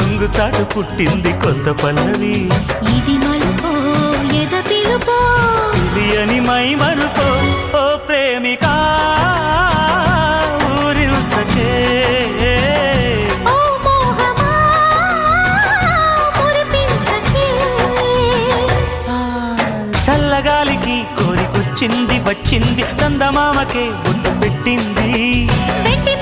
కొంగు చాటు పుట్టింది కొత్త పల్లవి. ఇది మలుపో ఎద పిలుపో తెలియని మై మరుపో ఓ ప్రేమిక ఊరించకే. ఓ మోహమా మురిపించకే. చల్లగాలికి కోరికొచ్చింది వచ్చింది చందమామకే బొట్టు పెట్టింది. పెట్టి